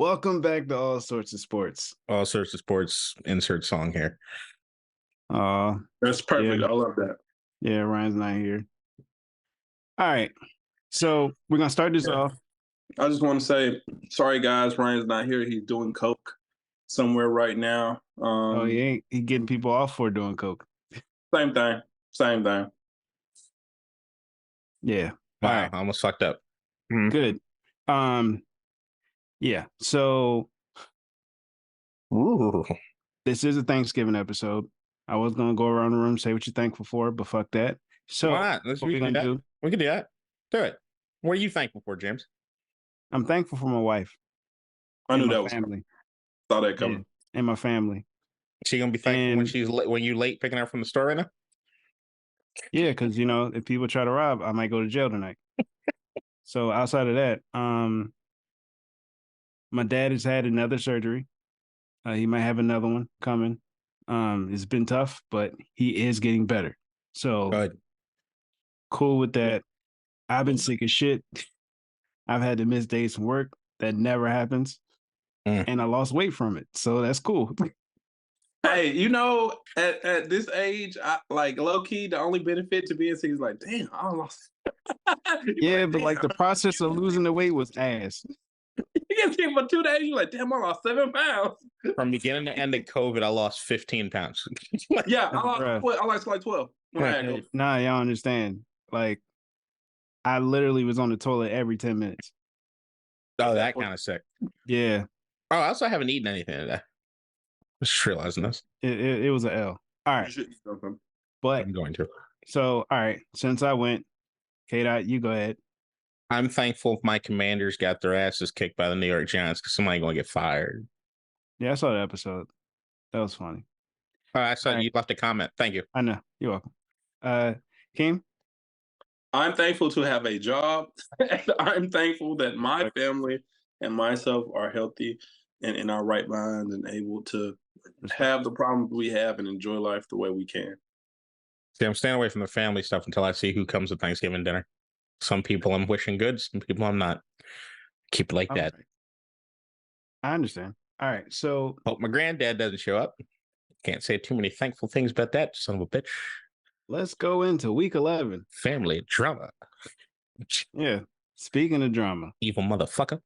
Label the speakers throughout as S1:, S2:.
S1: Welcome back to All Sorts of Sports.
S2: All sorts of sports. Insert song here.
S3: That's perfect.
S1: Yeah.
S3: I love that.
S1: Yeah, Ryan's not here. All right. So we're gonna start this off.
S3: I just want to say, sorry guys, Ryan's not here. He's doing coke somewhere right now.
S1: He getting people off for doing coke.
S3: Same thing.
S1: Yeah.
S2: Wow,
S1: All right.
S2: I almost fucked up.
S1: Good. Yeah. So
S2: Ooh.
S1: this is a Thanksgiving episode. I was gonna go around the room, say what you're thankful for, but fuck that. So
S2: Why not?
S1: what we're gonna do?
S2: We can do that. Do it. What are you thankful for, James?
S1: I'm thankful for my wife.
S3: I knew
S1: and my
S3: that was
S1: family.
S3: Saw that coming.
S1: And my family.
S2: She gonna be thankful when you late picking her from the store right now?
S1: Yeah, because if people try to rob, I might go to jail tonight. So outside of that, my dad has had another surgery. He might have another one coming. It's been tough, but he is getting better. So
S2: Good.
S1: Cool with that. I've been sick as shit. I've had to miss days from work. That never happens. And I lost weight from it. So that's cool.
S3: Hey, at this age, like low key, the only benefit to being sick is like, damn, I lost.
S1: Yeah, but like the process of losing the weight was ass.
S3: You get sick for 2 days, you're like, damn, I lost 7 pounds.
S2: From beginning to end of COVID, I lost 15 pounds.
S3: Yeah, I lost like 12.
S1: Nah, y'all understand. Like, I literally was on the toilet every 10 minutes.
S2: Oh, that kind of sick.
S1: Yeah.
S2: Oh, I also haven't eaten anything today. Just realizing this.
S1: It was an L. All right. But
S2: I'm going to.
S1: So, all right. Since I went, K-Dot, you go ahead.
S2: I'm thankful my Commanders got their asses kicked by the New York Giants because somebody going to get fired.
S1: Yeah, I saw the episode. That was funny.
S2: I saw you left a comment. Thank you.
S1: I know. You're welcome. Kim?
S3: I'm thankful to have a job. I'm thankful that my family and myself are healthy and in our right minds and able to have the problems we have and enjoy life the way we can.
S2: See, I'm staying away from the family stuff until I see who comes to Thanksgiving dinner. Some people I'm wishing good, some people I'm not. Keep it like that.
S1: I understand. All right, so
S2: hope my granddad doesn't show up. Can't say too many thankful things about that, son of a bitch.
S1: Let's go into week 11.
S2: Family drama.
S1: Yeah. Speaking of drama.
S2: Evil motherfucker.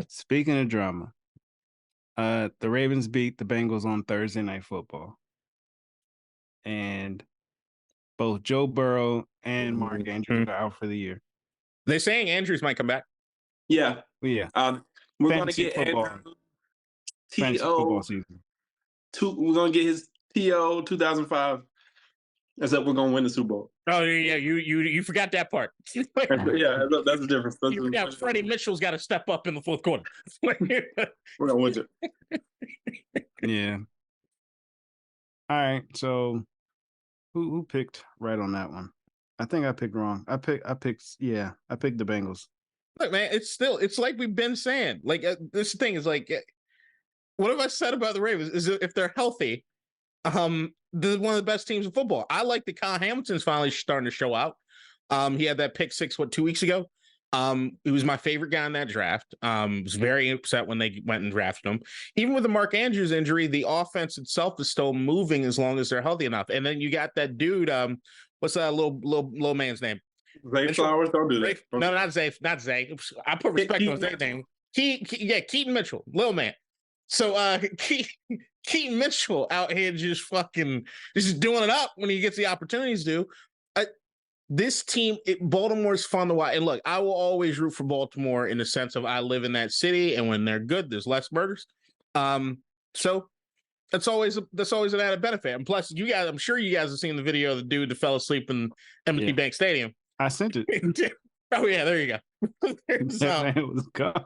S1: Speaking of drama. The Ravens beat the Bengals on Thursday Night Football. And both Joe Burrow and Mark Andrews are out for the year.
S2: They're saying Andrews might come back.
S3: Yeah.
S1: Yeah.
S3: We're going to get Andrew TO. We're going to get his TO 2005. Except we're going to win the Super Bowl.
S2: Oh, yeah. You forgot that part.
S3: Yeah, that's the difference.
S2: You forgot Freddie Mitchell's got to step up in the fourth quarter.
S3: We're going to win it.
S1: Yeah. All right. So who picked right on that one? I think I picked wrong. I picked the Bengals.
S2: Look, man, it's like we've been saying. Like this thing is like, what have I said about the Ravens? Is if they're healthy, they're one of the best teams in football. I like that Kyle Hamilton's finally starting to show out. He had that pick 6, 2 weeks ago? He was my favorite guy in that draft. Was very upset when they went and drafted him. Even with the Mark Andrews injury, the offense itself is still moving as long as they're healthy enough. And then you got that dude, what's that little man's name?
S3: Zay Flowers, don't do that.
S2: No, not Zay. I put respect on Zay's name. Keaton Mitchell, little man. So Keaton Mitchell out here just doing it up when he gets the opportunities to. This team, Baltimore's fun to watch. And look, I will always root for Baltimore in the sense of I live in that city, and when they're good, there's less murders. So that's always an added benefit. And plus, I'm sure you guys have seen the video of the dude that fell asleep in M&T Bank Stadium.
S1: I sent it.
S2: Oh yeah, there you go. So,
S1: it was gone.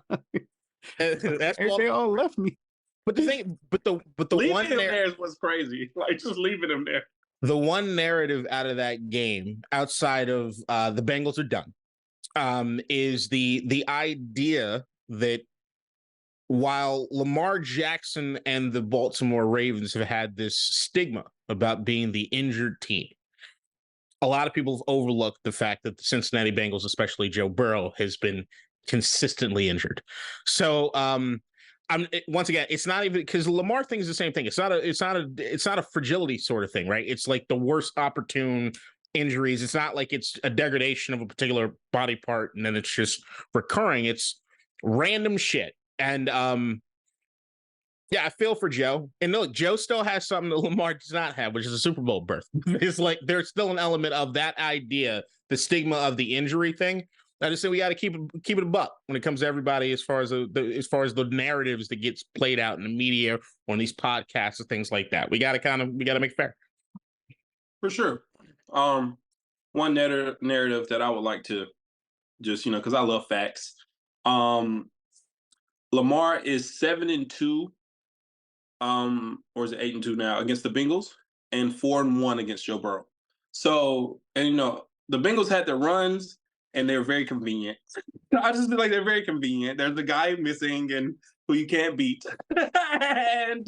S2: They
S1: all left me.
S2: But the thing, but the
S3: leaving
S2: one
S3: him there was crazy. Like just leaving him there.
S2: The one narrative out of that game, outside of the Bengals are done, is the idea that while Lamar Jackson and the Baltimore Ravens have had this stigma about being the injured team, a lot of people have overlooked the fact that the Cincinnati Bengals, especially Joe Burrow, has been consistently injured. So once again, it's not even because Lamar thinks the same thing. It's not a fragility sort of thing, right? It's like the worst opportune injuries. It's not like it's a degradation of a particular body part and then it's just recurring. It's random shit. And yeah, I feel for Joe. And look, Joe still has something that Lamar does not have, which is a Super Bowl berth. It's like there's still an element of that idea, the stigma of the injury thing. I just say we got to keep it a buck when it comes to everybody as far as the narratives that gets played out in the media or in these podcasts and things like that. We got to make it fair.
S3: For sure. One narrative that I would like to just, because I love facts. Lamar is 7-2, or is it 8-2 now against the Bengals, and 4-1 against Joe Burrow. So, and the Bengals had their runs, and they were very convenient. I just feel like they're very convenient. There's a guy missing and who you can't beat, and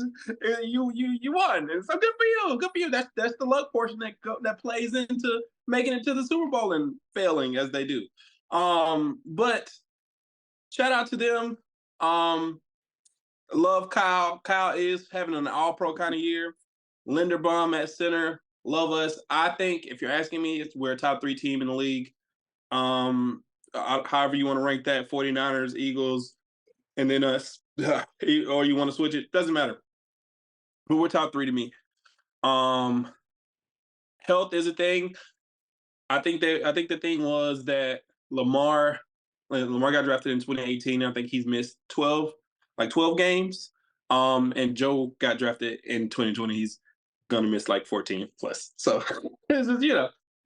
S3: you won. And so good for you. Good for you. That's the luck portion that plays into making it to the Super Bowl and failing as they do. But shout out to them. Love Kyle. Kyle is having an all-pro kind of year. Linderbaum at center. Love us. I think if you're asking me, we're a top 3 team in the league. However you want to rank that, 49ers, Eagles, and then us, or you want to switch it, doesn't matter. But we're top 3 to me. Health is a thing. I think the thing was that Lamar got drafted in 2018. I think he's missed 12 games. And Joe got drafted in 2020. He's gonna miss 14 plus. So this is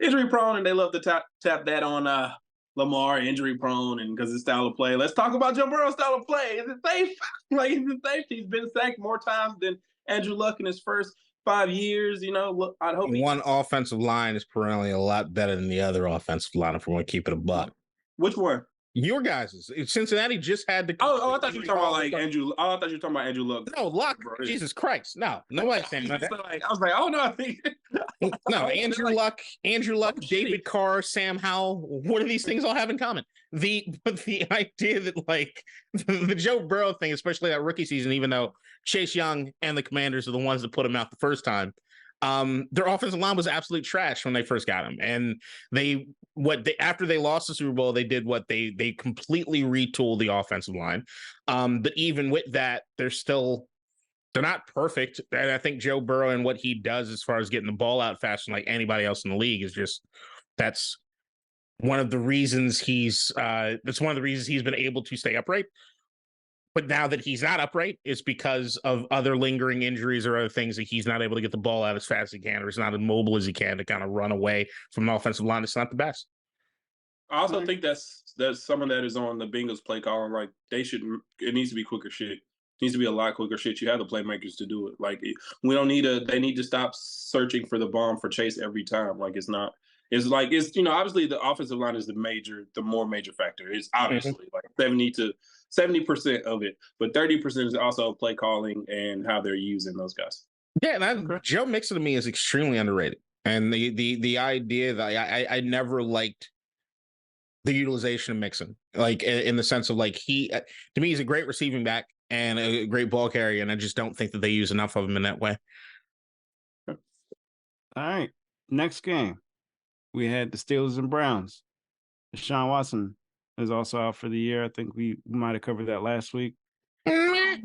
S3: injury prone, and they love to tap that on Lamar, injury prone, and because his style of play. Let's talk about Joe Burrow's style of play. Is it safe? Is it safe? He's been sacked more times than Andrew Luck in his first 5 years. I'd hope
S2: one offensive line is perennially a lot better than the other offensive line if we want to keep it a buck.
S3: Which one?
S2: Your guys's. Cincinnati just had to.
S3: Oh, I thought you were talking about Andrew. Oh, I thought you were talking about Andrew Luck.
S2: No, Luck. Jesus Christ. No, nobody's saying that.
S3: I was like, oh no, I think
S2: no. Andrew Luck, David Carr, Sam Howell. What do these things all have in common? The idea that the Joe Burrow thing, especially that rookie season, even though Chase Young and the Commanders are the ones that put him out the first time. Their offensive line was absolute trash when they first got him, and after they lost the Super Bowl, they did what they completely retooled the offensive line. But even with that, they're not perfect. And I think Joe Burrow and what he does as far as getting the ball out faster than anybody else in the league is that's one of the reasons he's been able to stay upright. But now that he's not upright, it's because of other lingering injuries or other things that he's not able to get the ball out as fast as he can, or he's not as mobile as he can to kind of run away from an offensive line. It's not the best.
S3: I also think that's some of that is on the Bengals play calling. It needs to be quicker shit. It needs to be a lot quicker shit. You have the playmakers to do it. They need to stop searching for the bomb for Chase every time. Obviously the offensive line is the more major factor. It's obviously 70% of it, but 30% is also play calling and how they're using those guys.
S2: Yeah, and Joe Mixon to me is extremely underrated. And the idea that I never liked the utilization of Mixon, in the sense of he to me he's a great receiving back and a great ball carrier, and I just don't think that they use enough of him in that way.
S1: All right, next game we had the Steelers and Browns. Deshaun Watson is also out for the year. I think we might have covered that last week. I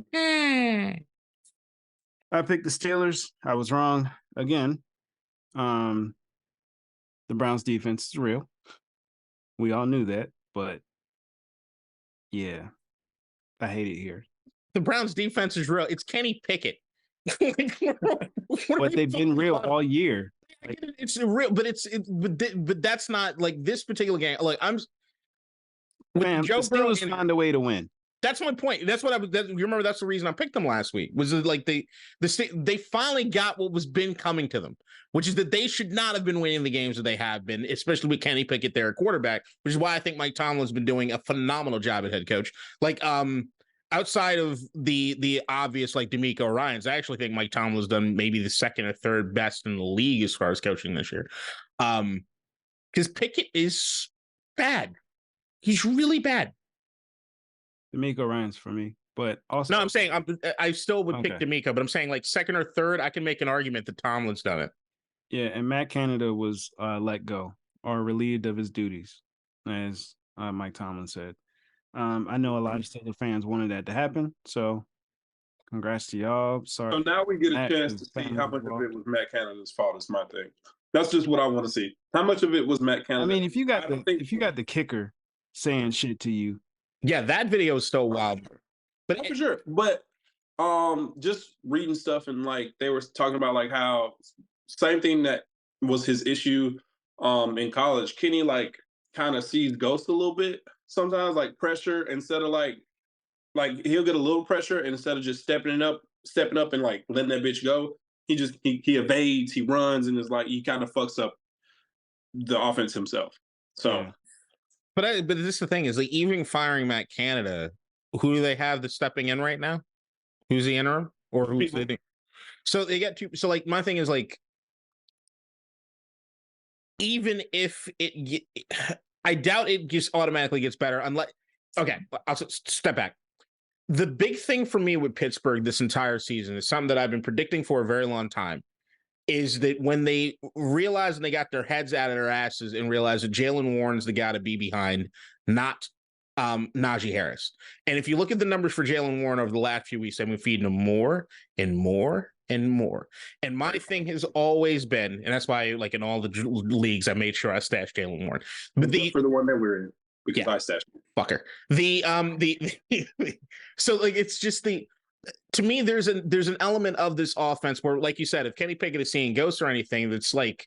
S1: picked the Steelers. I was wrong again. The Browns defense is real. We all knew that, but yeah, I hate it here.
S2: The Browns defense is real. It's Kenny Pickett.
S1: But they've been real all year.
S2: It's real, but that's not this particular game.
S1: Man, Joe Burrow found a way to win.
S2: That's my point. That's what you remember. That's the reason I picked them last week. Was they finally got what was been coming to them, which is that they should not have been winning the games that they have been, especially with Kenny Pickett there at quarterback. Which is why I think Mike Tomlin's been doing a phenomenal job at head coach. Outside of the obvious D'Amico Ryans, I actually think Mike Tomlin's done maybe the second or third best in the league as far as coaching this year. Because Pickett is bad. He's really bad.
S1: D'Amico Ryans for me. But also,
S2: No, I'm saying I still would pick
S1: Okay.
S2: D'Amico, but I'm saying like second or third, I can make an argument that Tomlin's done it.
S1: yeah, and Matt Canada was let go or relieved of his duties, as Mike Tomlin said. I know a lot of Steelers fans wanted that to happen, so congrats to y'all. Sorry.
S3: So now we get a
S1: Matt,
S3: chance
S1: his
S3: to see
S1: family
S3: how much of
S1: involved.
S3: it was Matt Canada's fault. Is my thing. That's just what I want to see. How much of it was Matt Canada?
S1: I mean, if you got
S3: I think-
S1: the kicker saying shit to you,
S2: Yeah, that video is still wild. But
S3: for sure. But just reading stuff and like they were talking about like how same thing that was his issue in college. Kenny like kind of sees ghosts a little bit sometimes, like pressure instead of like he'll get a little pressure and instead of just stepping up and like letting that bitch go, he evades, he runs, and is like he kind of fucks up the offense himself. So
S1: yeah.
S2: but this is the thing is like even firing Matt Canada, who do they have that's stepping in right now? Who's the interim or who's the so they got two. So like my thing is like even if I doubt it just automatically gets better unless okay, I'll step back. The big thing for me with Pittsburgh this entire season is something that I've been predicting for a very long time is that when they realize and they got their heads out of their asses and realize that Jalen Warren's the guy to be behind, not Najee Harris. And if you look at the numbers for Jalen Warren over the last few weeks, I've been feeding him more and more and more. And my thing has always been, and that's why like in all the leagues, I made sure I stashed Jalen Warren. But
S3: for the one that we're in, because I stashed him.
S2: Fucker. So like it's just to me, there's an element of this offense where, like you said, if Kenny Pickett is seeing ghosts or anything, that's like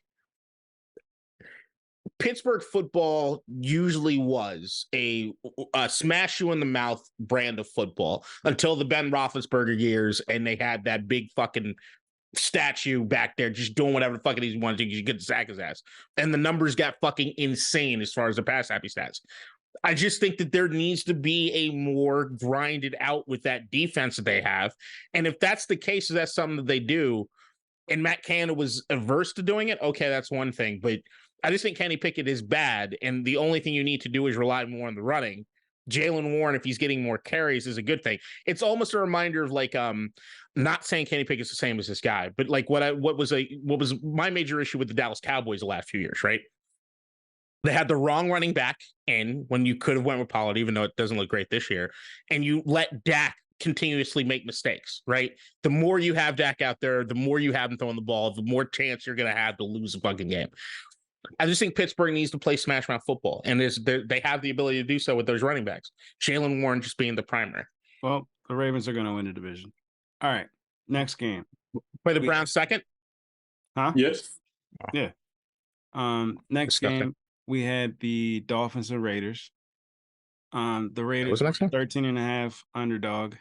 S2: Pittsburgh football usually was a smash you in the mouth brand of football until the Ben Roethlisberger years, and they had that big fucking statue back there just doing whatever the fuck he wanted to. You could sack his ass, and the numbers got fucking insane as far as the pass happy stats. I just think that there needs to be a more grinded out with that defense that they have. And if that's the case, that's something that they do, and Matt Canada was averse to doing it, okay, that's one thing. But I just think Kenny Pickett is bad, and the only thing you need to do is rely more on the running. Jalen Warren, if he's getting more carries, is a good thing. It's almost a reminder of like not saying Kenny Pickett's the same as this guy, but like what was my major issue with the Dallas Cowboys the last few years, right? They had the wrong running back in when you could have went with Pollard, even though it doesn't look great this year. And you let Dak continuously make mistakes, right? The more you have Dak out there, the more you have him throwing the ball, the more chance you're going to have to lose a fucking game. I just think Pittsburgh needs to play smash mouth football, and they have the ability to do so with those running backs. Jalen Warren just being the primary.
S1: Well, the Ravens are going to win the division. All right, next game.
S2: Play the Browns second?
S1: Huh?
S3: Yes.
S1: Yeah. Next game, we had the Dolphins and Raiders. The Raiders were 13.5 underdog.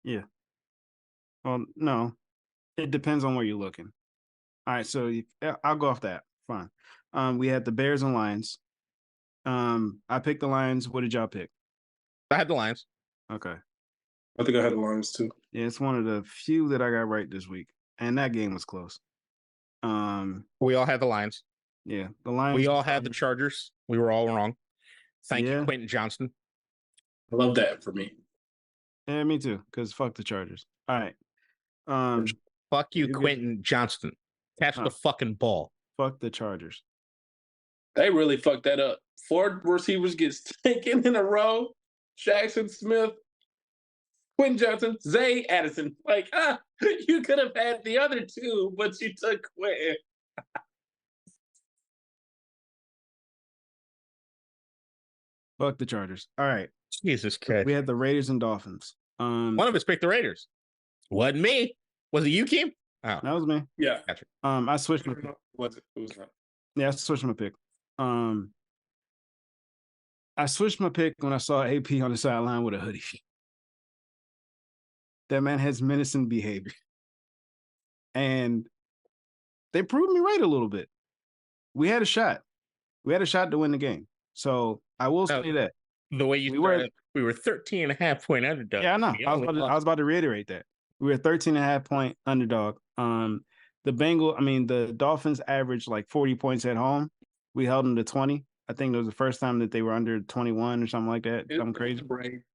S1: Yeah. Well, no. It depends on where you're looking. All right, so I'll go off that. Fine. We had the Bears and Lions. I picked the Lions. What did y'all pick?
S2: I had the Lions.
S1: Okay.
S3: I think I had the Lions too.
S1: Yeah, it's one of the few that I got right this week, and that game was close.
S2: We all had the Lions.
S1: Yeah, the Lions.
S2: We all had the Chargers. We were all wrong. Thank you,
S1: Yeah.
S2: Quentin Johnston.
S3: I love that for me.
S1: Yeah, me too. Because fuck the Chargers. All right.
S2: Fuck you,
S1: You
S2: Quentin Johnston. Catch the fucking ball.
S1: Fuck the Chargers.
S3: They really fucked that up. 4 receivers get taken in a row. Jackson Smith, Quentin Johnson, Zay Addison. Like, you could have had the other two, but you took Quentin.
S1: Fuck the Chargers. All right.
S2: Jesus Christ.
S1: We had the Raiders and Dolphins.
S2: One of us picked the Raiders. Wasn't me. Was it you, Keem? Oh,
S1: that was me.
S3: Yeah.
S2: Gotcha.
S1: I switched my pick.
S3: Was it? It was not.
S1: Yeah, I switched my pick. I switched my pick when I saw AP on the sideline with a hoodie. That man has menacing behavior. And they proved me right a little bit. We had a shot. We had a shot to win the game. So I will say that.
S2: The way you started, we were 13.5-point underdog.
S1: Yeah, I know. I was about to reiterate that. We were 13.5-point underdog. The Dolphins averaged like 40 points at home. We held them to 20. I think it was the first time that they were under 21 or something like that. Something crazy.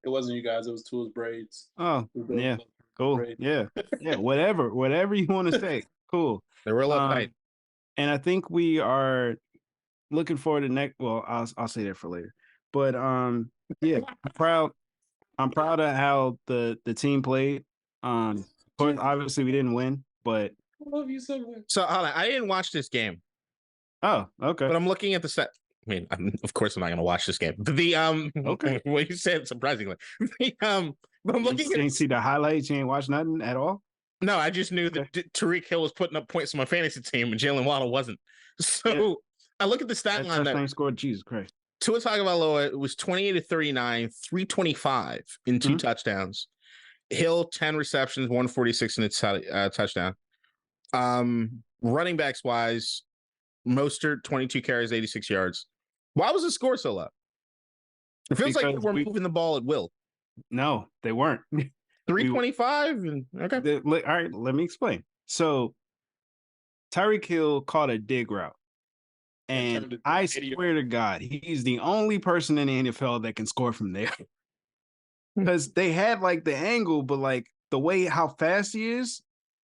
S3: It wasn't you guys. It was Tua's braids.
S1: Oh, yeah. Cool. Yeah. Yeah. Whatever you want to say. Cool.
S2: They were a little tight.
S1: And I think we are looking forward to next. Well, I'll say that for later. But yeah, I'm proud of how the team played. Of course, obviously we didn't win, but
S3: I love you so much.
S2: So hold on, I didn't watch this game.
S1: Oh, okay.
S2: But I'm looking at the set. I mean, of course, I'm not going to watch this game. The
S1: okay.
S2: What you said, surprisingly. But I'm looking.
S1: You ain't see the highlights. You ain't watch nothing at all.
S2: No, I just knew that Tariq Hill was putting up points on my fantasy team, and Jalen Waddle wasn't. So I look at the stat line that
S1: scored. Jesus Christ.
S2: Tua Tagovailoa was 28 to 39, 325 in 2 touchdowns. Hill 10 receptions, 146 in its touchdown. Running backs wise, Mostert 22 carries, 86 yards. Why was the score so low? It feels like they were moving the ball at will.
S1: No, they weren't.
S2: 325 and okay.
S1: All right, let me explain. So Tyreek Hill caught a dig route. And I swear to God, he's the only person in the NFL that can score from there. Because they had like the angle, but like the way how fast he is,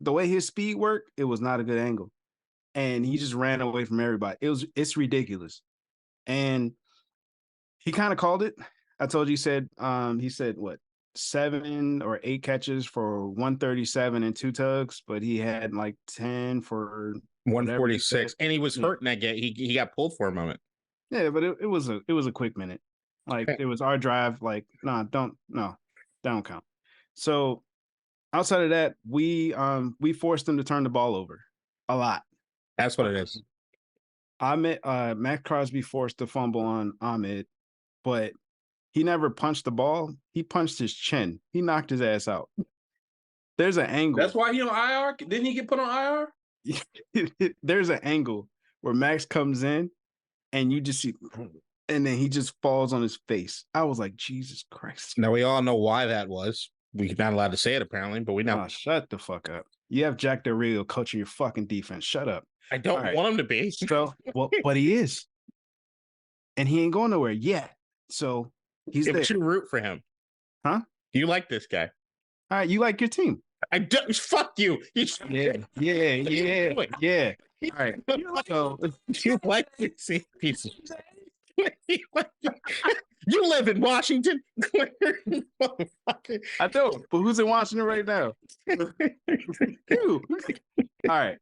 S1: the way his speed worked, it was not a good angle. And he just ran away from everybody. It's ridiculous. And he kind of called it. I told you he said what, 7 or 8 catches for 137 and 2 tugs, but he had like 10 for
S2: 146, and he was hurt in that game. He got pulled for a moment.
S1: Yeah, but it was a quick minute. Like it was our drive. Like that don't count. So outside of that, we forced them to turn the ball over a lot.
S2: That's what it is.
S1: Matt Crosby forced the fumble on Ahmed, but he never punched the ball. He punched his chin. He knocked his ass out. There's an angle.
S3: That's why he on IR. Didn't he get put on IR?
S1: There's an angle where Max comes in and you just see, and then he just falls on his face. I was like, Jesus Christ.
S2: Now we all know why that was. We're not allowed to say it apparently, but we know.
S1: Oh, shut the fuck up. You have Jack Del Rio coaching your fucking defense. Shut up.
S2: I don't want him to be.
S1: So, well, but he is. And he ain't going nowhere yet. So he's there.
S2: But you root for him.
S1: Huh?
S2: You like this guy.
S1: All right, you like your team.
S2: I don't. Fuck you.
S1: Yeah. All right. So
S2: you like your team, piece of you live in Washington.
S1: I don't, but who's in Washington right now? You. All right.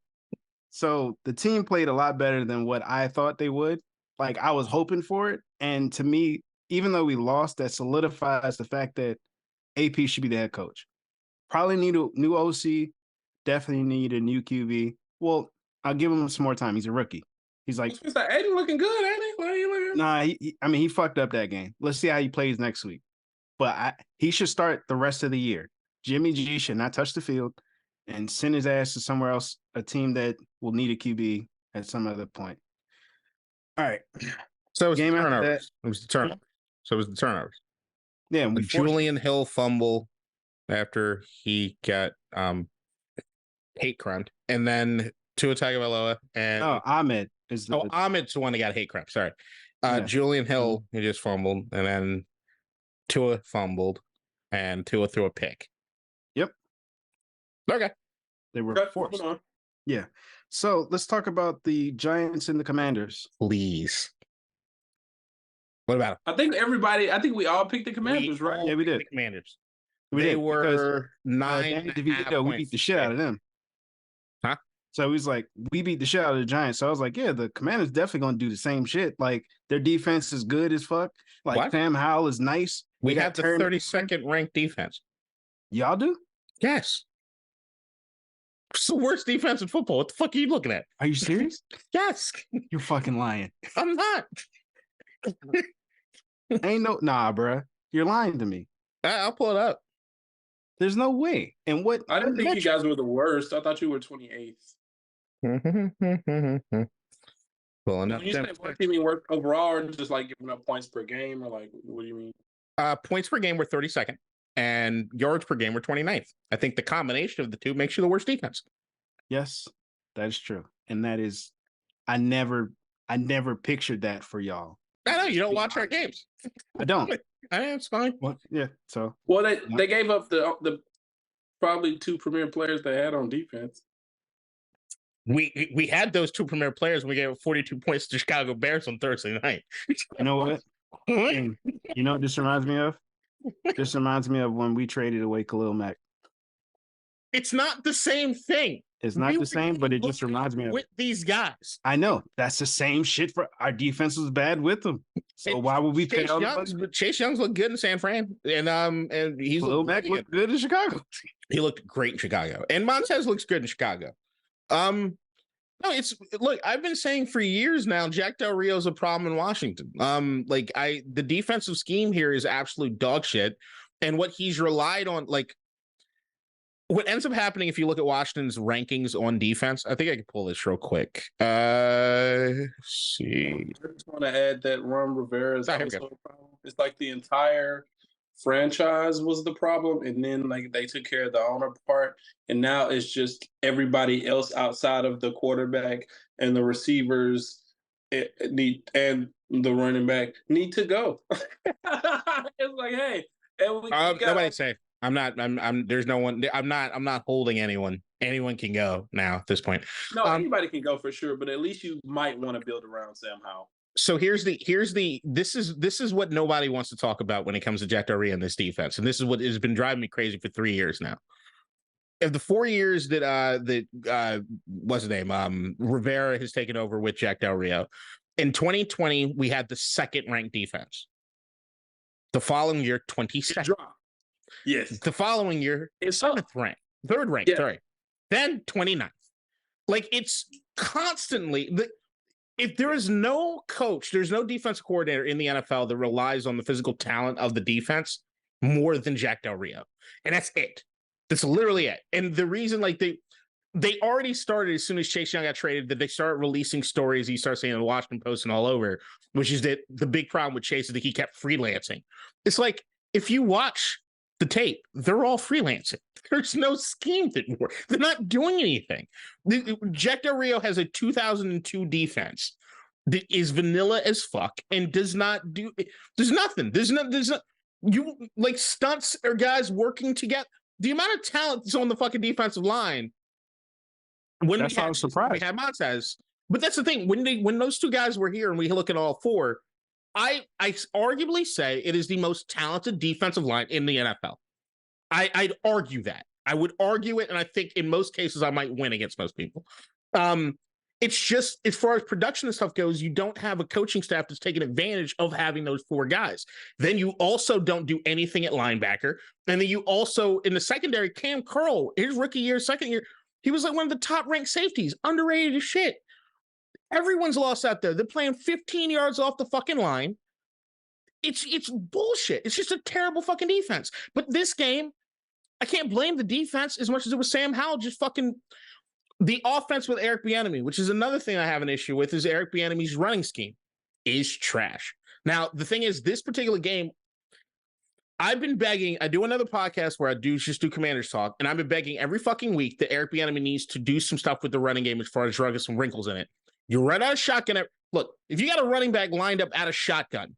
S1: So the team played a lot better than what I thought they would. Like I was hoping for it. And to me, even though we lost, that solidifies the fact that AP should be the head coach. Probably need a new OC. Definitely need a new QB. Well, I'll give him some more time. He's a rookie. He's like,
S3: Aiden looking good, ain't he? Why are you looking?
S1: Nah, he fucked up that game. Let's see how he plays next week. But he should start the rest of the year. Jimmy G should not touch the field and send his ass to somewhere else, a team that will need a QB at some other point. All right.
S2: So it was game turnovers. It was the turnovers. So it was the turnovers.
S1: Yeah.
S2: Julian Hill fumble after he got hate crimed. And then Tua Tagovailoa and
S1: Ahmed is
S2: Ahmed's the one that got hate crime. Sorry. Julian Hill, he just fumbled, and then Tua fumbled, and Tua threw a pick.
S1: Yep.
S2: Okay.
S1: They were forced. Yeah. So let's talk about the Giants and the Commanders.
S2: Please. What about them?
S3: I think we all picked the Commanders, right?
S1: Yeah, we did.
S2: The Commanders.
S1: They
S2: were 9.
S1: We beat the shit out of them.
S2: Huh?
S1: So he's like, we beat the shit out of the Giants. So I was like, yeah, the Commanders definitely going to do the same shit. Like, their defense is good as fuck. Like,
S2: what?
S1: Sam Howell is nice.
S2: We have the 32nd ranked defense.
S1: Y'all do?
S2: Yes. It's the worst defense in football. What the fuck are you looking at?
S1: Are you serious?
S2: Yes.
S1: You're fucking lying.
S2: I'm not.
S1: Nah, bruh. You're lying to me.
S2: I'll pull it up.
S1: There's no way. And what?
S3: I didn't think you guys were the worst. I thought you were 28th.
S2: Pulling up.
S3: When you say worst, you mean worst overall, or just like giving up points per game, or like what do you mean?
S2: Points per game were 32nd, and yards per game were 29th. I think the combination of the two makes you the worst defense.
S1: Yes, that is true, and that is, I never pictured that for y'all.
S2: I know you don't watch our games.
S1: I don't.
S2: It's fine.
S1: Well, yeah. So
S3: Well, they gave up the probably 2 premier players they had on defense.
S2: We had those 2 premier players when we gave 42 points to Chicago Bears on Thursday night.
S1: you know what? And you know what this reminds me of? This reminds me of when we traded away Khalil Mack.
S2: It's not the same thing.
S1: It's not the same, but it just reminds me of
S2: with these guys.
S1: I know that's the same shit. For our defense was bad with them, so why would we pay all the money?
S2: Chase Young's looked good in San Fran, and he's
S1: Khalil Mack looked good in Chicago.
S2: He looked great in Chicago, and Montez looks good in Chicago. No, look. I've been saying for years now, Jack Del Rio's a problem in Washington. The defensive scheme here is absolute dog shit, and what he's relied on, like. What ends up happening if you look at Washington's rankings on defense, I think I can pull this real quick. See.
S3: I just want to add that Ron Rivera is also a problem. It's like the entire franchise was the problem, and then like they took care of the owner part, and now it's just everybody else outside of the quarterback and the receivers and the running back need to go. It's like, hey, and
S2: nobody's safe. There's no one. I'm not holding anyone. Anyone can go now at this point.
S3: No, anybody can go for sure, but at least you might want to build around Sam Howell.
S2: So this is what nobody wants to talk about when it comes to Jack Del Rio and this defense, and this is what has been driving me crazy for 3 years now. Of the 4 years that what's his name, Rivera has taken over with Jack Del Rio, in 2020 we had the 2nd ranked defense. The following year, 22nd.
S3: Yes.
S2: The following year, it's 7th ranked, 3rd ranked, sorry. Then 29th. Like, it's constantly if there is no coach, there's no defensive coordinator in the NFL that relies on the physical talent of the defense more than Jack Del Rio. And that's it. That's literally it. And the reason, like, they already started as soon as Chase Young got traded, that they started releasing stories you start seeing in the Washington Post and all over, which is that the big problem with Chase is that he kept freelancing. It's like, if you watch the tape, they're all freelancing. There's no scheme that works. They're not doing anything. Jack Del Rio has a 2002 defense that is vanilla as fuck and does not do. There's nothing. There's no. You like stunts or guys working together. The amount of talent that's on the fucking defensive line.
S1: That's how I was surprised.
S2: We had Montez, but that's the thing. When those 2 guys were here and we look at all 4. I arguably say it is the most talented defensive line in the NFL. I'd argue that. I would argue it, and I think in most cases I might win against most people. It's just, as far as production and stuff goes, you don't have a coaching staff that's taking advantage of having those 4 guys. Then you also don't do anything at linebacker. And then you also, in the secondary, Cam Curl, his rookie year, 2nd year, he was like one of the top-ranked safeties, underrated as shit. Everyone's lost out there. They're playing 15 yards off the fucking line. It's bullshit. It's just a terrible fucking defense. But this game, I can't blame the defense as much as it was Sam Howell just fucking the offense with Eric Bieniemy, which is another thing I have an issue with, is Eric Bieniemy's running scheme is trash. Now, the thing is, this particular game, I've been begging. I do another podcast where I just do Commanders talk, and I've been begging every fucking week that Eric Bieniemy needs to do some stuff with the running game as far as drug some wrinkles in it. You run out of shotgun. Look, if you got a running back lined up out of shotgun,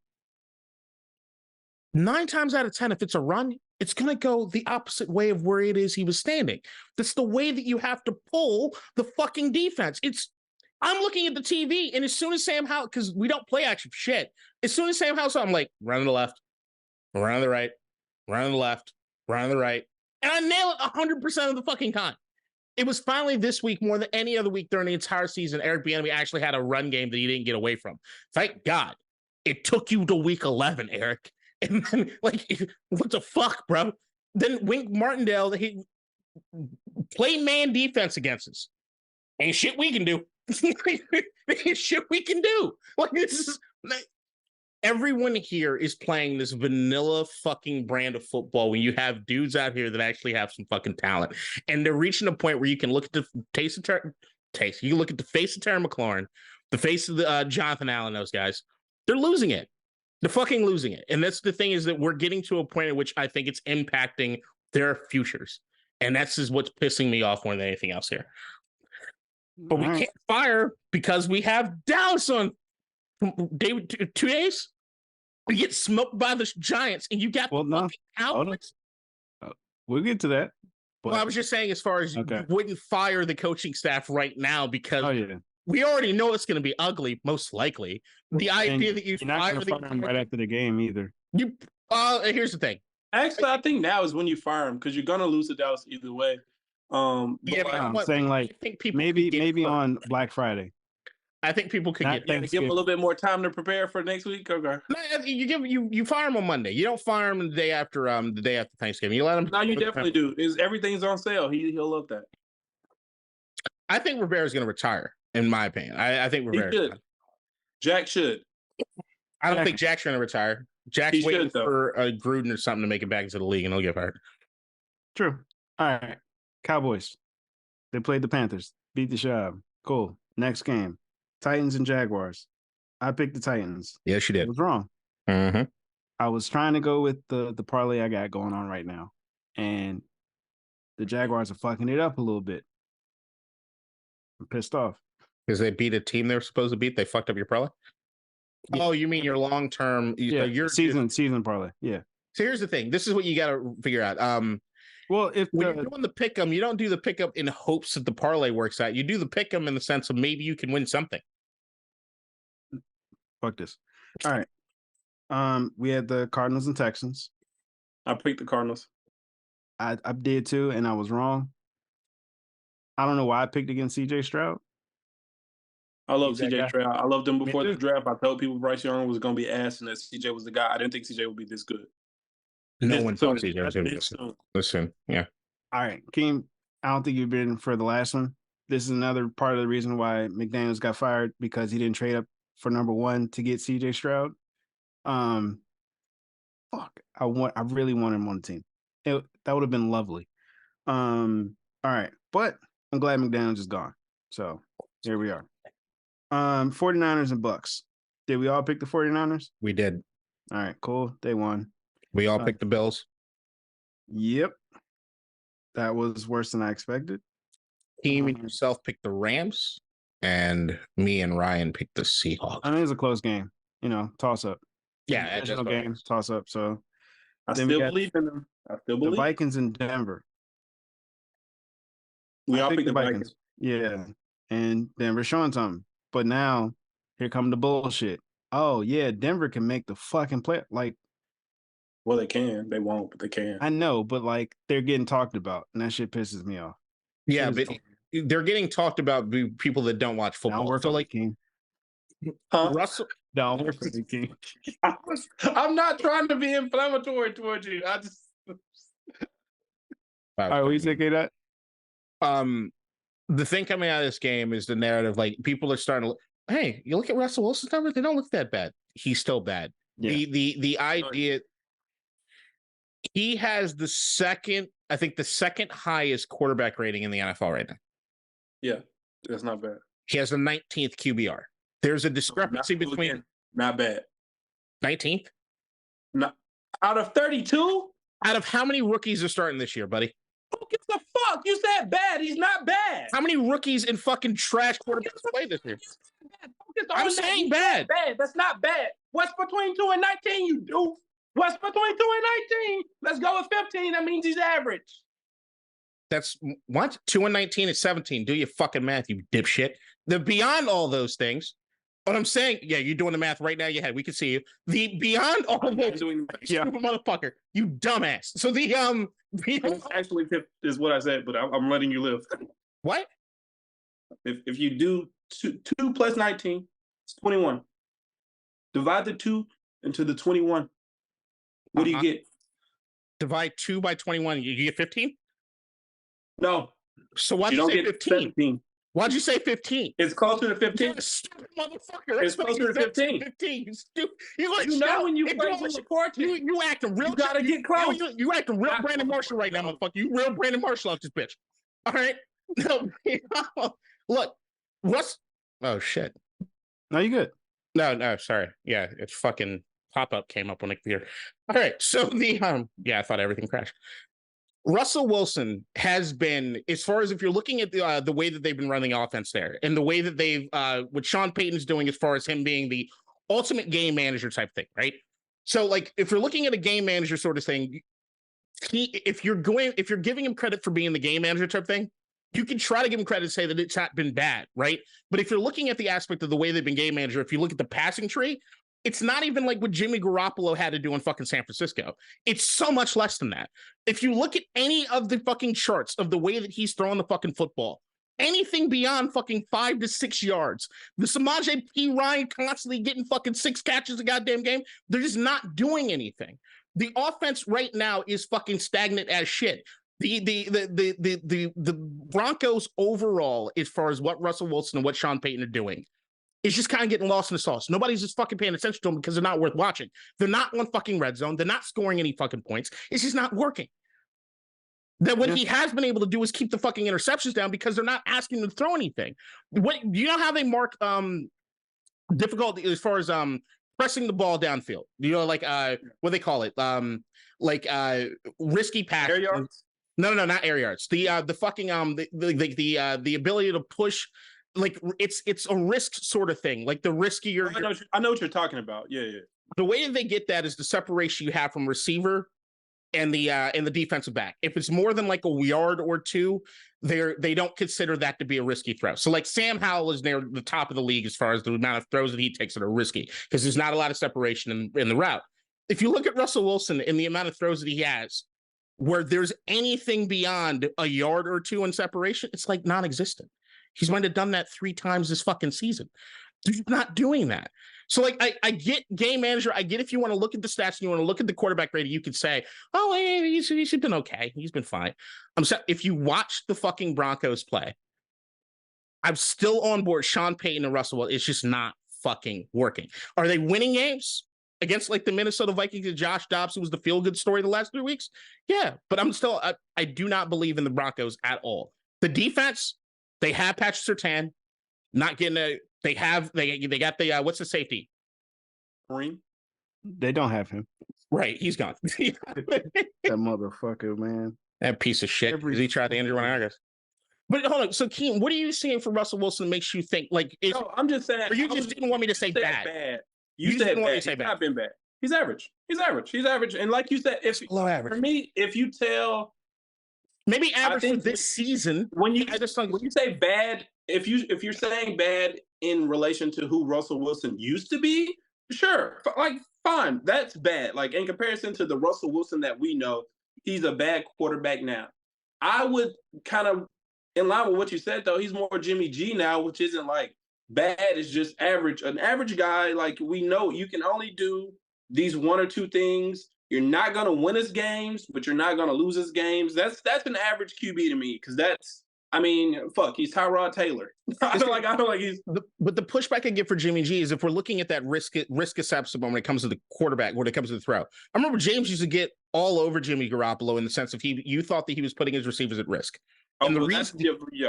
S2: 9 times out of 10, if it's a run, it's going to go the opposite way of where it is he was standing. That's the way that you have to pull the fucking defense. I'm looking at the TV, and as soon as Sam Howell, because we don't play action shit, as soon as Sam Howell, I'm like, run to the left, run to the right, run to the left, run to the right. And I nail it 100% of the fucking time. It was finally this week, more than any other week during the entire season, Eric Bieniemy actually had a run game that he didn't get away from. Thank God. It took you to week 11, Eric. And then, like, what the fuck, bro? Then Wink Martindale, he played man defense against us. Ain't shit we can do. Ain't shit we can do. Like, this is... Everyone here is playing this vanilla fucking brand of football when you have dudes out here that actually have some fucking talent. And they're reaching a point where you can look at the you can look at the face of Terry McLaurin, the face of the Jonathan Allen, those guys. They're losing it. They're fucking losing it. And that's the thing, is that we're getting to a point at which I think it's impacting their futures. And that's just what's pissing me off more than anything else here. But we can't fire because we have Dallas on. David, 2 days? You get smoked by the Giants, and you got
S1: Well,
S2: the
S1: no.
S2: fucking Cowboys?
S1: We'll get to that. But,
S2: Well, I was just saying, as far as you wouldn't fire the coaching staff right now because we already know it's going to be ugly, most likely. The idea that you're
S1: not going to fire him right after the game either.
S2: Here's the thing.
S3: Actually, I think now is when you fire him because you're going to lose to Dallas either way.
S1: I'm saying I think maybe on Black Friday.
S2: I think people could give
S3: him a little bit more time to prepare for next week. Okay.
S2: You fire him on Monday. You don't fire him the day after Thanksgiving. You let him.
S3: No, you definitely do. Everything's on sale. He'll love that.
S2: I think Rivera's going to retire. In my opinion, I think Rivera
S3: should. Jack should.
S2: I don't think Jack's going to retire. Jack's waiting for Gruden or something to make it back into the league, and he'll get fired.
S1: True. All right. Cowboys. They played the Panthers. Beat the Shab. Cool. Next game. Titans and Jaguars. I picked the Titans.
S2: Yes, you did.
S1: I was wrong.
S2: Mm-hmm.
S1: I was trying to go with the parlay I got going on right now. And the Jaguars are fucking it up a little bit. I'm pissed off.
S2: Because they beat a team they were supposed to beat? They fucked up your parlay? Yeah. Oh, you mean your long-term...
S1: your season parlay. Yeah.
S2: So here's the thing. This is what you got to figure out.
S1: Well,
S2: when you're doing the pick'em, you don't do the pick'em in hopes that the parlay works out. You do the pick'em in the sense of maybe you can win something.
S1: Fuck this. All right. We had the Cardinals and Texans.
S3: I picked the Cardinals.
S1: I did too, and I was wrong. I don't know why I picked against CJ Stroud.
S3: I love CJ Stroud. I loved him before the draft. I told people Bryce Young was going to be ass and that CJ was the guy. I didn't think CJ would be this good.
S2: No one thought CJ was going to be this good. Listen, yeah.
S1: All right, Keem, I don't think you've been for the last one. This is another part of the reason why McDaniels got fired, because he didn't trade up for number 1 to get CJ Stroud. Fuck, I really want him on the team. That would have been lovely. All right, but I'm glad McDaniels is gone. So here we are. 49ers and Bucks. Did we all pick the 49ers?
S2: We did.
S1: All right, cool. They won.
S2: We all picked the Bills.
S1: Yep. That was worse than I expected.
S2: Team and yourself picked the Rams, and me and Ryan picked the Seahawks.
S1: I mean, it was a close game. Toss up.
S2: Yeah,
S1: national games, toss up. So
S3: I still believe in them.
S1: The Vikings in Denver.
S3: We all picked the Vikings.
S1: Yeah, and Denver showing something. But now, here come the bullshit. Oh yeah, Denver can make the fucking play.
S3: Well, they can. They won't, but they can.
S1: I know, but they're getting talked about, and that shit pisses me off.
S2: Yeah, but they're getting talked about by people that don't watch football.
S1: Don't work for King.
S2: Russell.
S1: Don't work for the King.
S3: I'm not trying to be inflammatory towards you. I just.
S1: All right, we thinking that.
S2: The thing coming out of this game is the narrative. People are starting to look. Hey, you look at Russell Wilson's numbers; they don't look that bad. He's still bad. Yeah. The idea. He has the second highest quarterback rating in the NFL right now.
S3: Yeah, that's not bad.
S2: He has the 19th QBR. There's a discrepancy between.
S3: Not bad.
S2: 19th?
S3: Not out of 32?
S2: Out of how many rookies are starting this year, buddy?
S3: Who gives a fuck? You said bad. He's not bad.
S2: How many rookies in fucking trash quarterbacks play this year? I'm saying bad.
S3: That's not bad. What's between 2 and 19, you doof? What's between 2 and 19? Let's go with 15. That means he's average.
S2: That's what? 2 and 19 is 17. Do your fucking math, you dipshit. Beyond all those things, what I'm saying, yeah, you're doing the math right now in your head. We can see you. Beyond all of those, stupid motherfucker, you dumbass. So
S3: actually is what I said, but I'm letting you live.
S2: What?
S3: If you do 2 plus 19, it's 21. Divide the 2 into the 21. What do you get?
S2: Divide 2 by 21. You get 15?
S3: No.
S2: So why'd you say 15? Why'd you say 15?
S3: It's closer to 15.
S2: You're a stupid motherfucker.
S3: It's closer to 15.
S2: 15. You stupid.
S3: When you play report,
S2: you acting real.
S3: You gotta get close.
S2: You acting real Brandon Marshall right now, motherfucker. You real Brandon Marshall off this bitch. All right. No, look, oh shit.
S1: No, you good.
S2: No, sorry. Yeah, it's fucking pop-up came up on the computer. All right, so I thought everything crashed. Russell Wilson has been, as far as if you're looking at the way that they've been running offense there, and the way that they've what Sean Payton's doing as far as him being the ultimate game manager type thing, right? So like if you're looking at a game manager sort of thing, if you're giving him credit for being the game manager type thing, you can try to give him credit and say that it's not been bad, right? But if you're looking at the aspect of the way they've been game manager, if you look at the passing tree, it's not even like what Jimmy Garoppolo had to do in fucking San Francisco. It's so much less than that. If you look at any of the fucking charts of the way that he's throwing the fucking football, anything beyond fucking 5 to 6 yards, the Samaje P. Ryan constantly getting fucking 6 catches a goddamn game, they're just not doing anything. The offense right now is fucking stagnant as shit. The Broncos overall, as far as what Russell Wilson and what Sean Payton are doing, is just kind of getting lost in the sauce. Nobody's just fucking paying attention to them because they're not worth watching. They're not on fucking red zone. They're not scoring any fucking points. It's just not working. That what he has been able to do is keep the fucking interceptions down because they're not asking them to throw anything. What do you know how they mark difficulty as far as pressing the ball downfield? You know, like what do they call it? Risky pass.
S3: Air yards?
S2: No, not air yards. The fucking the ability to push, like it's a risk sort of thing. Like the riskier.
S3: I know what you're talking about. Yeah.
S2: The way that they get that is the separation you have from receiver and the defensive back. If it's more than like a yard or two, they don't consider that to be a risky throw. So like Sam Howell is near the top of the league as far as the amount of throws that he takes that are risky because there's not a lot of separation in the route. If you look at Russell Wilson and the amount of throws that he has, where there's anything beyond a yard or two in separation, it's like non-existent. He's might have done that 3 times this fucking season. He's not doing that. So like I get game manager. I get if you want to look at the stats and you want to look at the quarterback rating, you could say, oh, hey, he's been okay. He's been fine. If you watch the fucking Broncos play, I'm still on board Sean Payton and Russell Wilson. It's just not fucking working. Are they winning games against like the Minnesota Vikings and Josh Dobbs, who was the feel-good story the last 3 weeks? Yeah, but I'm still I do not believe in the Broncos at all. The defense, they have Patrick Surtain, not getting a. They got the what's the safety?
S3: Kareem?
S1: They don't have him.
S2: Right, he's gone.
S1: That motherfucker, man.
S2: That piece of shit. Because he tried to injure one of our guys. But hold on. So, Keem, what are you seeing from Russell Wilson that makes you think like?
S3: No, I'm just saying.
S2: Or you just didn't want me to say bad.
S3: You said bad. He's not been bad. He's average. And like you said, if
S2: low average
S3: for me, if you tell
S2: maybe average for this season,
S3: when you say bad, if you're saying bad in relation to who Russell Wilson used to be, sure, like fine, that's bad. Like in comparison to the Russell Wilson that we know, he's a bad quarterback now. I would kind of, in line with what you said though, he's more Jimmy G now, which isn't like bad. It's just average. An average guy, like we know, you can only do these 1 or 2 things. You're not gonna win us games, but you're not gonna lose us games. That's an average QB to me, because that's. I mean, fuck, he's Tyrod Taylor. I feel like he's.
S2: But the pushback I get for Jimmy G is if we're looking at that risk assessment when it comes to the quarterback, when it comes to the throw. I remember James used to get all over Jimmy Garoppolo in the sense of you thought that he was putting his receivers at risk. And the reason,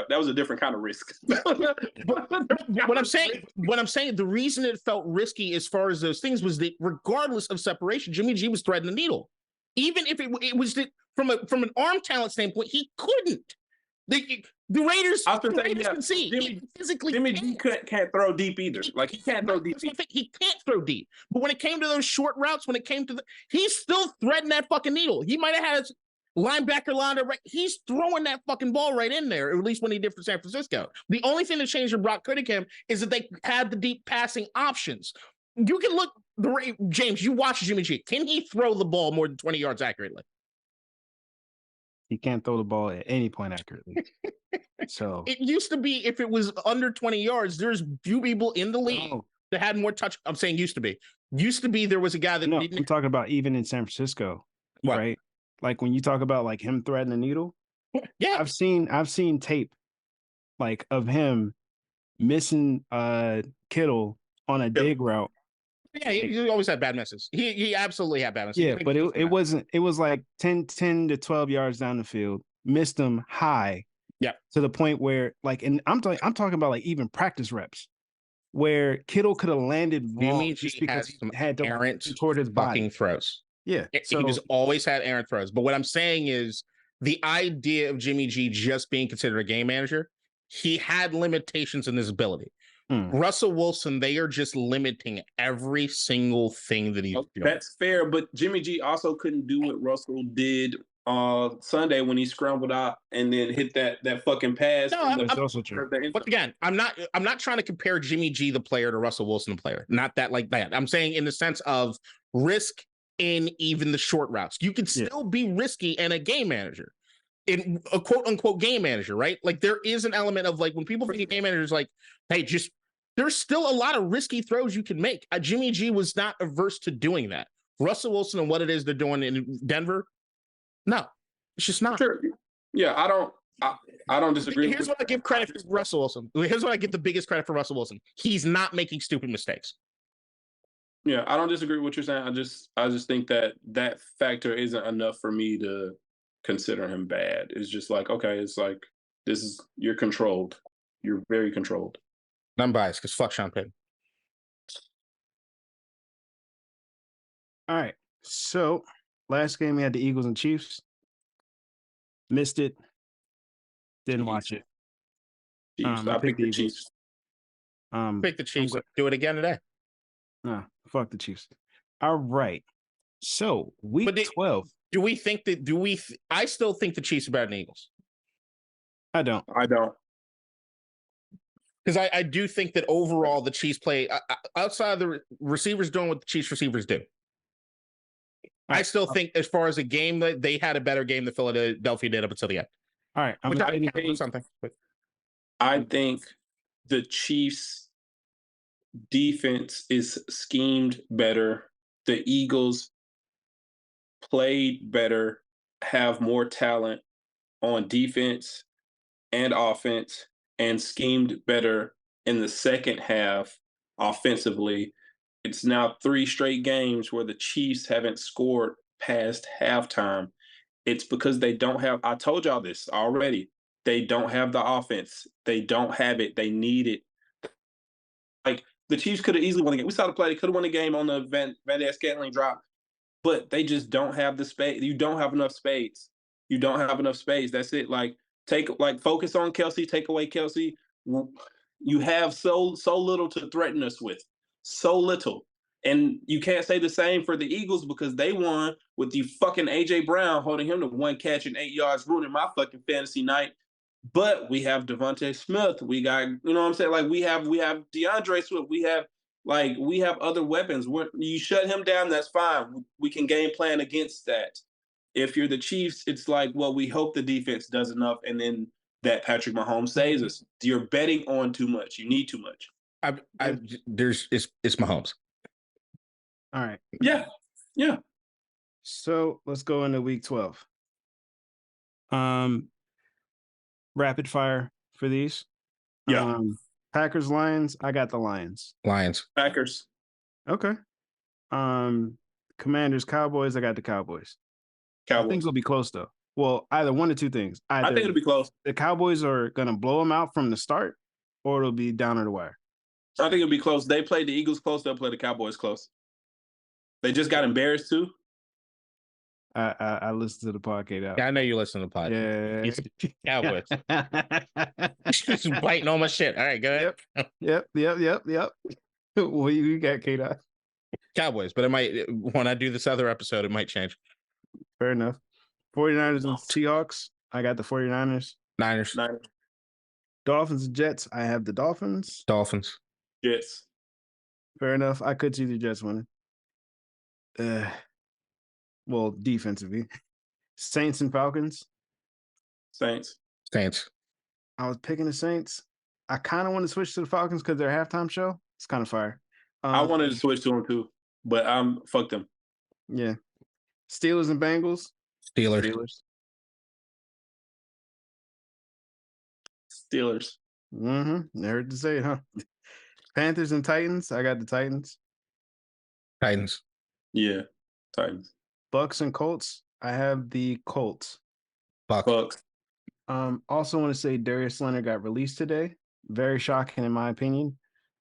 S3: that was a different kind of risk.
S2: what I'm saying, the reason it felt risky as far as those things was that regardless of separation, Jimmy G was threading the needle. Even if it was from an arm talent standpoint, he couldn't. The Raiders can see
S3: Jimmy G can't throw deep either. Like he can't throw deep.
S2: He can't throw deep. But when it came to those short routes, he's still threading that fucking needle. He might have had his linebacker lined up right. He's throwing that fucking ball right in there, or at least when he did for San Francisco. The only thing that changed for Brock Cunningham is that they had the deep passing options. You can look, James, you watch Jimmy G. Can he throw the ball more than 20 yards accurately?
S1: He can't throw the ball at any point accurately. So
S2: it used to be if it was under 20 yards, there's few people in the league that had more touch. I'm saying used to be. Used to be there was a guy that
S1: I'm talking about even in San Francisco, right? Like when you talk about like him threading the needle.
S2: Yeah.
S1: I've seen tape like of him missing Kittle on a dig route.
S2: Yeah, he always had bad misses. He absolutely had bad misses.
S1: Yeah, but it wasn't. It was like 10 to 12 yards down the field. Missed him high.
S2: Yeah.
S1: To the point where, like, and I'm talking about like even practice reps, where Kittle could have landed wrong just because he had to
S2: errant
S1: toward his body.
S2: Throws.
S1: Yeah,
S2: he was always had errant throws. But what I'm saying is the idea of Jimmy G just being considered a game manager, he had limitations in his ability. Russell Wilson, they are just limiting every single thing that he's doing.
S3: That's fair, but Jimmy G also couldn't do what Russell did Sunday when he scrambled out and then hit that fucking pass.
S2: No,
S1: That's also true.
S2: But again, I'm not trying to compare Jimmy G the player to Russell Wilson the player. Not that like that. I'm saying in the sense of risk in even the short routes. You can still be risky and a game manager. In a quote unquote game manager, right? Like there is an element of like when people think of game managers, like, hey, just there's still a lot of risky throws you can make. Jimmy G was not averse to doing that. Russell Wilson and what it is they're doing in Denver, no, it's just not.
S3: Sure. Yeah, I don't disagree.
S2: Here's what I give credit for Russell Wilson. Here's what I give the biggest credit for Russell Wilson. He's not making stupid mistakes.
S3: Yeah, I don't disagree with what you're saying. I just think that factor isn't enough for me to consider him bad. It's just like, okay, it's like you're controlled. You're very controlled.
S2: I'm biased because fuck Sean Payton.
S1: All right. So last game we had the Eagles and Chiefs. Missed it. Didn't watch it.
S3: Chiefs. I picked the Chiefs.
S2: Pick the Chiefs. Do it again today.
S1: Nah, fuck the Chiefs. All right. So week 12.
S2: Do we think that? I still think the Chiefs are better than the Eagles.
S1: I don't.
S2: Because I do think that overall the Chiefs play outside of the receivers doing what the Chiefs receivers do. I still think as far as a game that they had a better game than Philadelphia did up until the end.
S1: All right.
S3: I think the Chiefs defense is schemed better. The Eagles played better, have more talent on defense and offense, and schemed better in the second half offensively. It's now 3 straight games where the Chiefs haven't scored past halftime. It's because they don't have, I told y'all this already, they don't have the offense. They don't have it. They need it. Like, the Chiefs could have easily won the game. We saw the play. They could have won the game on the Van Der Scantling drop, but they just don't have the space. You don't have enough space. You don't have enough space. That's it. Focus on Kelsey. Take away Kelsey. You have so little to threaten us with. So little. And you can't say the same for the Eagles because they won with the fucking A.J. Brown holding him to 1 catch and 8 yards, ruining my fucking fantasy night. But we have Devontae Smith. We got, you know what I'm saying? Like, we have DeAndre Swift. We have other weapons. You shut him down, that's fine. We can game plan against that. If you're the Chiefs, it's like, well, we hope the defense does enough, and then that Patrick Mahomes saves us. You're betting on too much. You need too much.
S2: It's Mahomes.
S1: All right.
S3: Yeah.
S1: So let's go into week 12. Rapid fire for these.
S3: Yeah.
S1: Packers, Lions. I got the Lions.
S3: Packers.
S1: Okay. Commanders, Cowboys. I got the Cowboys. I think it'll be close though. Well, either one or two things.
S3: I think it'll be close.
S1: The Cowboys are gonna blow them out from the start, or it'll be down to the wire.
S3: I think it'll be close. They played the Eagles close. They'll play the Cowboys close. They just got embarrassed too.
S1: I listened to the podcast.
S2: Yeah, I know you listen to the podcast.
S1: Yeah.
S2: Cowboys. Just biting all my shit. All right, go ahead.
S1: Yep. What you got, K-Dot?
S2: Cowboys, but it might, when I do this other episode, it might change.
S1: Fair enough. 49ers and Seahawks. I got the 49ers.
S2: Niners.
S1: Dolphins and Jets. I have the Dolphins.
S3: Jets.
S1: Fair enough. I could see the Jets winning. Well, defensively. Saints and Falcons.
S3: Saints.
S1: I was picking the Saints. I kind of want to switch to the Falcons because their halftime show. It's kind of fire.
S3: I wanted to switch to them too, but fuck them.
S1: Yeah. Steelers and Bengals.
S2: Steelers.
S1: Mm-hmm. Never to say it, huh? Panthers and Titans. I got the Titans.
S3: Yeah, Titans.
S1: Bucks and Colts. I have the Colts.
S3: Bucks.
S1: Also want to say Darius Leonard got released today. Very shocking in my opinion.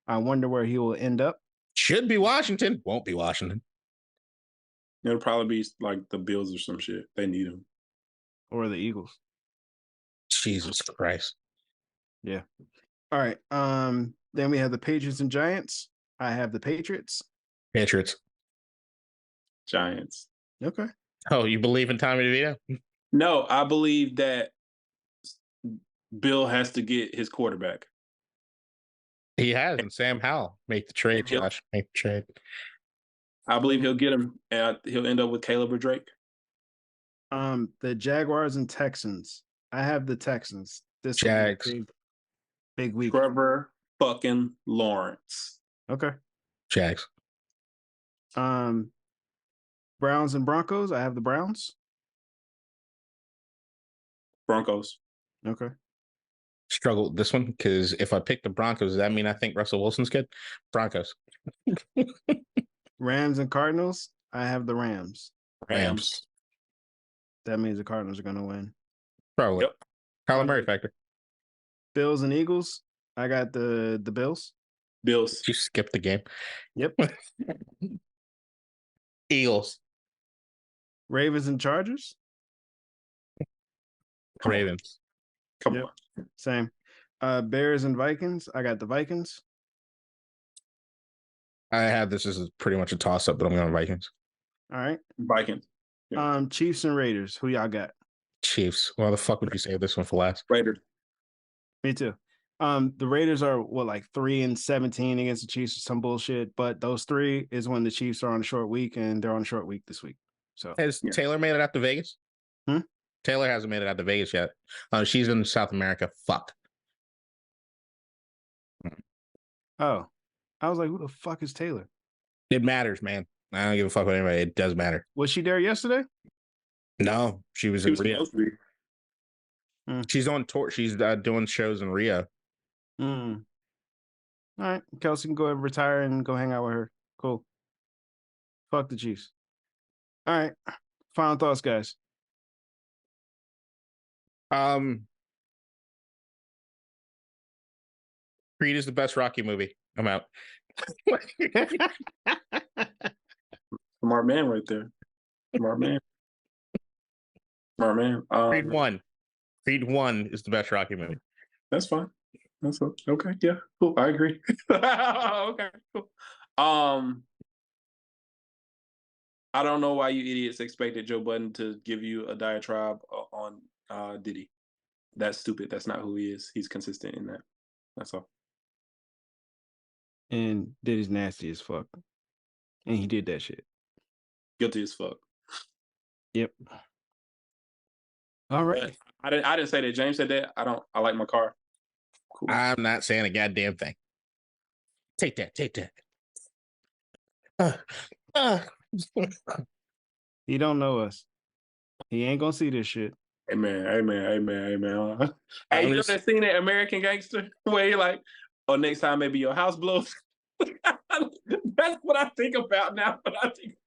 S1: I wonder where he will end up.
S2: Should be Washington. Won't be Washington.
S3: It'll probably be like the Bills or some shit. They need him.
S1: Or the Eagles.
S2: Jesus Christ.
S1: Yeah. All right. Then we have the Patriots and Giants. I have the Patriots.
S2: Patriots.
S3: Giants.
S1: Okay.
S2: Oh, you believe in Tommy DeVito?
S3: No, I believe that Bill has to get his quarterback.
S2: He has, and Sam Howell make the trade. Josh, make the trade.
S3: I believe he'll get him, and he'll end up with Caleb or Drake.
S1: The Jaguars and Texans. I have the Texans. This
S2: Jags.
S1: Big week.
S3: Trevor fucking Lawrence.
S1: Okay.
S2: Jags.
S1: Browns and Broncos. I have the Browns.
S3: Broncos.
S1: Okay.
S2: Struggled this one because if I pick the Broncos, does that mean I think Russell Wilson's good? Broncos.
S1: Rams and Cardinals. I have the Rams.
S2: Rams.
S1: That means the Cardinals are going to win.
S2: Probably.
S3: Yep.
S2: Kyler Murray factor.
S1: Bills and Eagles. I got the Bills.
S3: Bills.
S2: You skipped the game.
S1: Yep.
S2: Eagles.
S1: Ravens and Chargers.
S2: Ravens.
S3: Come
S1: Yep.
S3: on.
S1: Same. Bears and Vikings. I got the Vikings.
S2: I have this as pretty much a toss-up, but I'm going Vikings.
S1: All right.
S3: Vikings. Yeah.
S1: Chiefs and Raiders. Who y'all got?
S2: Chiefs. Why the fuck would you save this one for last?
S3: Raiders.
S1: Me too. The Raiders are like 3-17 against the Chiefs or some bullshit, but those three is when the Chiefs are on a short week, and they're on a short week this week. So
S2: Has Taylor made it out to Vegas? Taylor hasn't made it out to Vegas yet. She's in South America. Fuck.
S1: Oh, I was like, who the fuck is Taylor?
S2: It matters, man. I don't give a fuck about anybody. It does matter.
S1: Was she there yesterday?
S2: No, she was in Rio.
S3: supposed to be.
S2: She's on tour. She's doing shows in Rio.
S1: All right. Kelsey can go retire and go hang out with her. Cool. Fuck the Chiefs. All right. Final thoughts, guys.
S2: Creed is the best Rocky movie. I'm out.
S3: Smart man right there. Smart man. Smart man.
S2: Creed 1. Creed 1 is the best Rocky movie.
S3: That's fine. That's okay. Yeah. Cool. I agree. Okay. Cool. I don't know why you idiots expected Joe Budden to give you a diatribe on Diddy. That's stupid. That's not who he is. He's consistent in that. That's all.
S1: And Diddy's nasty as fuck. And he did that shit.
S3: Guilty as fuck.
S1: Yep. All right.
S3: I didn't say that. James said that. I like my car. Cool.
S2: I'm not saying a goddamn thing. Take that. Take that.
S1: He don't know us. He ain't gonna see this shit.
S3: Amen. Hey, you ever seen that American Gangster where you're like, oh, next time maybe your house blows? That's what I think about now. But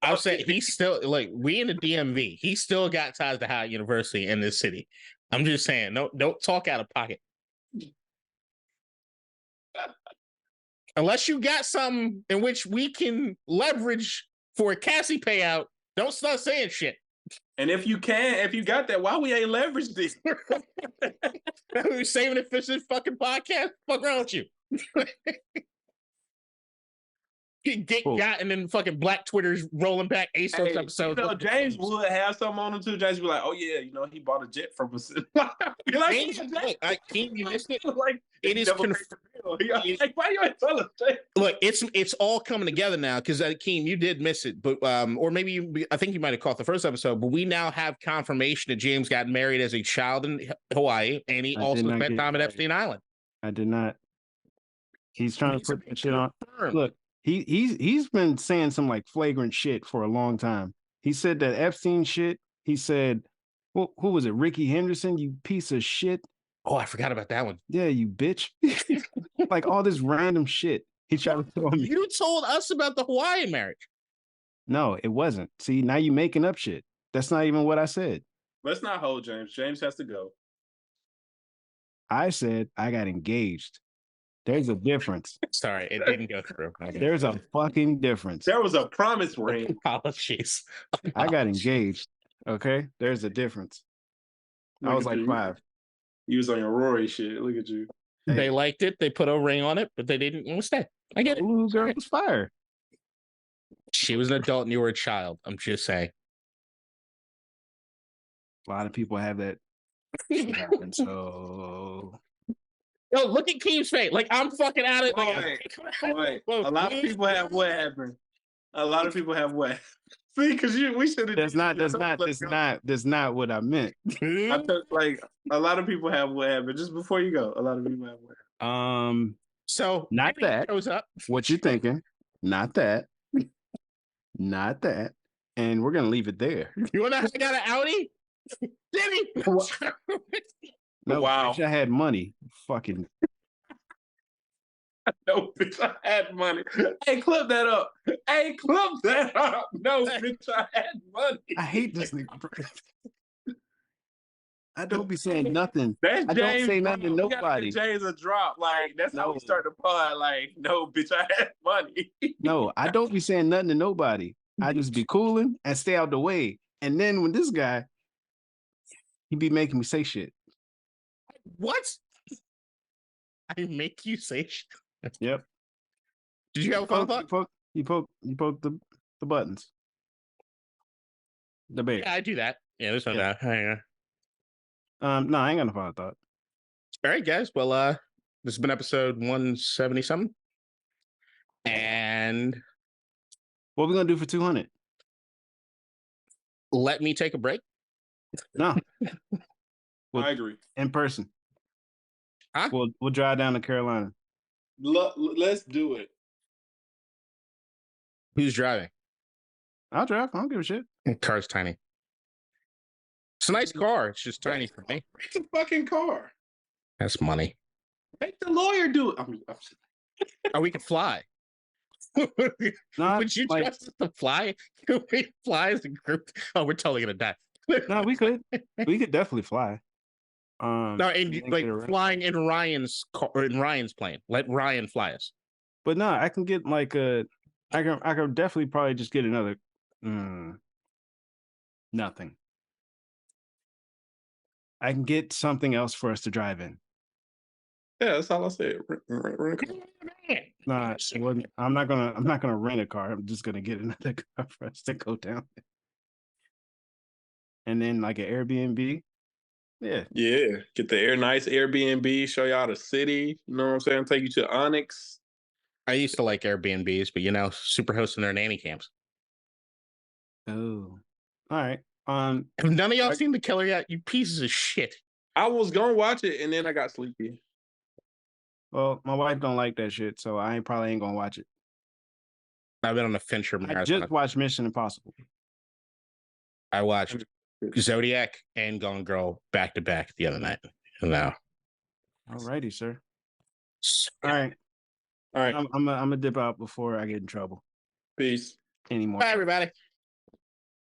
S2: I'll say he's still like we in the DMV. He still got ties to Howard University in this city. I'm just saying, don't talk out of pocket. Unless you got something in which we can leverage for a Cassie payout, don't start saying shit.
S3: And if you got that, why we ain't leveraged this?
S2: We're saving it for this fucking podcast. Fuck around with you. Get
S3: Cool.
S2: got and then fucking Black Twitter's rolling back ASOS episodes.
S3: You know, James would have something on him too. James would be like, oh yeah, he bought a jet from us. You're like,
S2: James, you missed it.
S3: Like,
S2: it is
S3: like, why you ain't tell us?
S2: Look, it's all coming together now because Keem, you did miss it, but or maybe I think you might have caught the first episode, but we now have confirmation that James got married as a child in Hawaii, and he also spent time at Epstein Island.
S1: I did not. He's trying to put that shit on. Look, he's been saying some like flagrant shit for a long time. He said that Epstein shit. He said, well, who was it? Ricky Henderson, you piece of shit.
S2: Oh, I forgot about that one.
S1: Yeah, you bitch. Like all this random shit. He tried to tell me.
S2: You told us about the Hawaiian marriage.
S1: No, it wasn't. See, now you making up shit. That's not even what I said.
S3: Let's not hold James. James has to go.
S1: I said I got engaged. There's a difference.
S2: Sorry, it didn't go through.
S1: There's a fucking difference.
S3: There was a promise ring.
S2: Apologies.
S1: I got engaged. Okay, there's a difference. I was like 5.
S3: You was on your Rory shit. Look at you.
S2: They liked it. They put a ring on it, but they didn't want to stay. I get it.
S1: Ooh, girl was fire.
S2: She was an adult and you were a child. I'm just saying.
S1: A lot of people have that happen. So
S2: Yo, look at Keem's face. Like, I'm fucking out of
S3: Wait. A lot of people have what happened. A lot of people have what. See, because we should have.
S1: that's not what I meant.
S3: I took, like, a lot of people have what happened. Just before you go, a lot of people have what happened.
S2: So
S1: not that.
S2: Shows up.
S1: What you thinking? Not that. Not that. And we're gonna leave it there.
S2: You want to I got an Audi? Did he?
S1: No,
S3: Wow.
S1: bitch, I had money. Fucking.
S3: No, bitch, I had money. Hey, clip that up. Hey, clip that up. No, bitch, I had money.
S1: I hate this nigga. I don't be saying nothing.
S3: That's
S1: I
S3: James,
S1: don't say nothing to
S3: we gotta
S1: nobody.
S3: give James a drop. Like, that's how we start the pod. Like, no, bitch, I had money.
S1: No, I don't be saying nothing to nobody. I just be cooling and stay out the way. And then when this guy, he be making me say shit.
S2: What? I make you say shit.
S1: Yep.
S2: Did you have a phone thought?
S1: You poke the buttons. The bear.
S2: Yeah, I do that. Yeah, there's no doubt. Hang on.
S1: No, I ain't got no final thought.
S2: All right, guys. Well, this has been episode 170 something. And
S1: what we gonna do for 200?
S2: Let me take a break.
S1: No.
S3: I agree.
S1: In person.
S2: Huh?
S1: We'll drive down to Carolina.
S3: Let's do it.
S2: Who's driving?
S1: I'll drive. I don't give a shit.
S2: Car's tiny. It's a nice car. It's just tiny for me.
S3: It's a fucking car.
S2: That's money.
S3: Make the lawyer do it.
S2: Oh, we can fly. Would you trust us to fly? Can we fly as a group? Oh, we're totally gonna die.
S1: No, we could. We could definitely fly.
S2: No, and like flying in Ryan's car, or in Ryan's plane. Let Ryan fly us.
S1: But no, I can get like I can definitely probably just get another nothing. I can get something else for us to drive in.
S3: Yeah, that's all I said.
S1: Nah, I'm not gonna rent a car. I'm just gonna get another car for us to go down. And then like an Airbnb. Yeah.
S3: Yeah. Get the nice Airbnb, show y'all the city. You know what I'm saying? Take you to Onyx.
S2: I used to like Airbnbs, but super hosting their nanny camps.
S1: Oh. All right.
S2: Have none of y'all seen The Killer yet? You pieces of shit.
S3: I was gonna watch it and then I got sleepy.
S1: Well, my wife don't like that shit, so I probably ain't gonna watch it.
S2: I've been on a Fincher marathon.
S1: I just watched Mission Impossible.
S2: I watched Zodiac and Gone Girl back to back the other night. No.
S1: Alrighty, sir. All right. I'm gonna dip out before I get in trouble
S3: Peace.
S1: anymore.
S2: Bye, everybody.